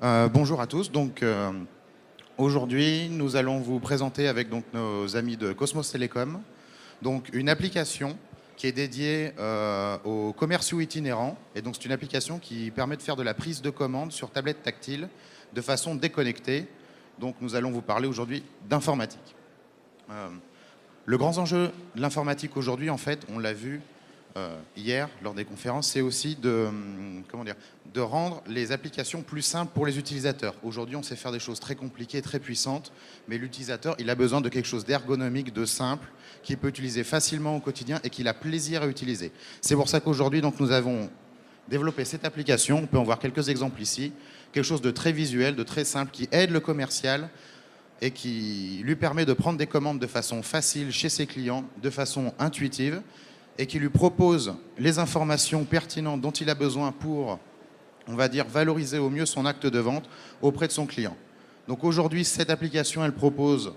Bonjour à tous. Aujourd'hui, nous allons vous présenter avec nos amis de Cosmos Telecom une application qui est dédiée aux commerciaux itinérants. Et donc, c'est une application qui permet de faire de la prise de commande sur tablette tactile de façon déconnectée. Donc, nous allons vous parler aujourd'hui d'informatique. Le grand enjeu de l'informatique aujourd'hui, en fait, on l'a vu hier lors des conférences, c'est aussi de rendre les applications plus simples pour les utilisateurs. Aujourd'hui, on sait faire des choses très compliquées, très puissantes, mais l'utilisateur, il a besoin de quelque chose d'ergonomique, de simple, qu'il peut utiliser facilement au quotidien et qu'il a plaisir à utiliser. C'est pour ça qu'aujourd'hui, nous avons développé cette application. On peut en voir quelques exemples ici. Quelque chose de très visuel, de très simple, qui aide le commercial et qui lui permet de prendre des commandes de façon facile chez ses clients, de façon intuitive, et qui lui propose les informations pertinentes dont il a besoin pour, on va dire, valoriser au mieux son acte de vente auprès de son client. Donc aujourd'hui, cette application, elle propose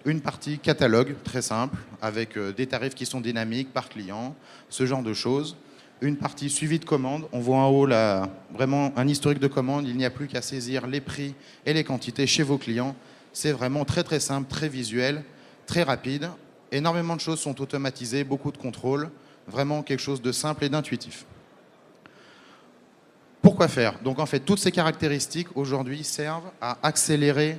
une partie catalogue, très simple, avec des tarifs qui sont dynamiques par client, ce genre de choses. Une partie suivi de commande. On voit en haut là, vraiment un historique de commande. Il n'y a plus qu'à saisir les prix et les quantités chez vos clients. C'est vraiment très très simple, très visuel, très rapide. Énormément de choses sont automatisées, beaucoup de contrôles, vraiment quelque chose de simple et d'intuitif. Pourquoi faire? Donc en fait, toutes ces caractéristiques aujourd'hui servent à accélérer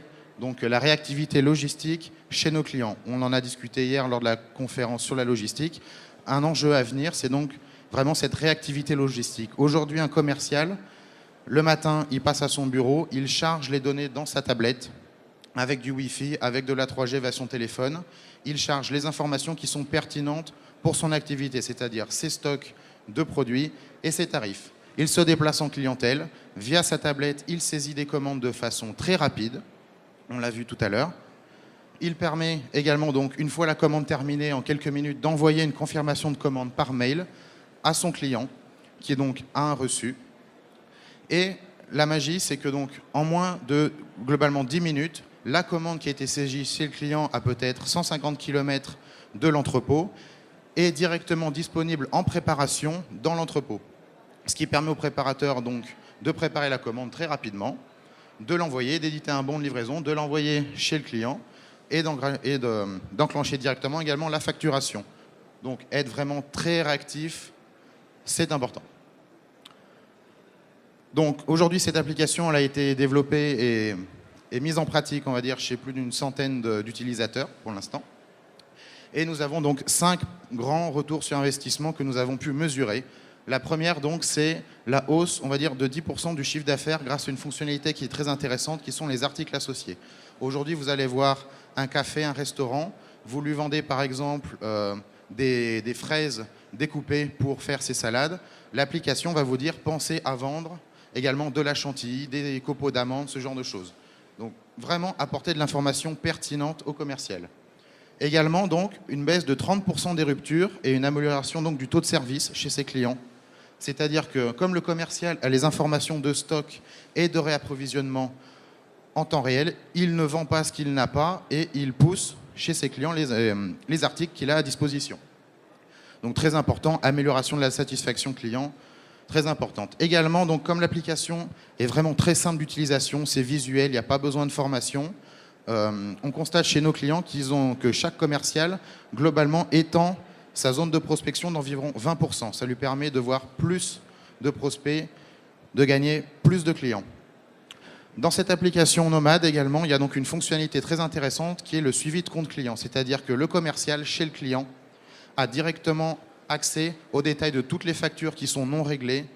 la réactivité logistique chez nos clients. On en a discuté hier lors de la conférence sur la logistique. Un enjeu à venir, c'est donc vraiment cette réactivité logistique. Aujourd'hui, un commercial, le matin, il passe à son bureau, il charge les données dans sa tablette, avec du Wi-Fi, avec de la 3G via son téléphone. Il charge les informations qui sont pertinentes pour son activité, c'est-à-dire ses stocks de produits et ses tarifs. Il se déplace en clientèle. Via sa tablette, il saisit des commandes de façon très rapide. On l'a vu tout à l'heure. Il permet également, une fois la commande terminée, en quelques minutes, d'envoyer une confirmation de commande par mail à son client, qui est donc à un reçu. Et la magie, c'est que en moins de, globalement, 10 minutes, la commande qui a été saisie chez le client à peut-être 150 km de l'entrepôt est directement disponible en préparation dans l'entrepôt. Ce qui permet au préparateur de préparer la commande très rapidement, de l'envoyer, d'éditer un bon de livraison, de l'envoyer chez le client et d'enclencher directement également la facturation. Donc être vraiment très réactif, c'est important. Donc aujourd'hui, cette application elle a été développée et mise en pratique, on va dire, chez plus d'une centaine d'utilisateurs pour l'instant. Et nous avons 5 grands retours sur investissement que nous avons pu mesurer. La première, c'est la hausse, on va dire, de 10% du chiffre d'affaires grâce à une fonctionnalité qui est très intéressante, qui sont les articles associés. Aujourd'hui, vous allez voir un café, un restaurant, vous lui vendez par exemple des fraises découpées pour faire ses salades. L'application va vous dire, pensez à vendre également de la chantilly, des copeaux d'amandes, ce genre de choses. Donc vraiment apporter de l'information pertinente au commercial. Également une baisse de 30% des ruptures et une amélioration du taux de service chez ses clients. C'est-à-dire que comme le commercial a les informations de stock et de réapprovisionnement en temps réel, il ne vend pas ce qu'il n'a pas et il pousse chez ses clients les articles qu'il a à disposition. Donc très important, amélioration de la satisfaction client, très importante. Également, comme l'application est vraiment très simple d'utilisation, c'est visuel, il n'y a pas besoin de formation, on constate chez nos clients que chaque commercial, globalement, étend sa zone de prospection d'environ 20%. Ça lui permet de voir plus de prospects, de gagner plus de clients. Dans cette application Nomade également, il y a une fonctionnalité très intéressante qui est le suivi de compte client. C'est-à-dire que le commercial, chez le client, a directement accès aux détails de toutes les factures qui sont non réglées,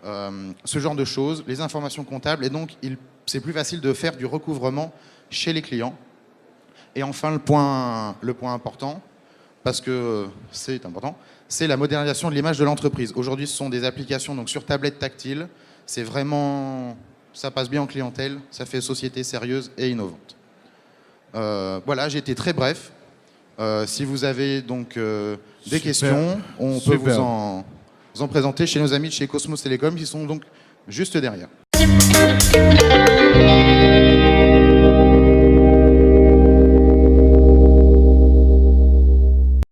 ce genre de choses, les informations comptables, et c'est plus facile de faire du recouvrement chez les clients. Et enfin, le point important, parce que c'est important, c'est la modernisation de l'image de l'entreprise. Aujourd'hui, ce sont des applications sur tablette tactile. C'est vraiment, ça passe bien en clientèle, ça fait société sérieuse et innovante. Voilà, j'ai été très bref. Si vous avez des questions, on peut vous en présenter chez nos amis de chez Cosmos Telecom qui sont juste derrière.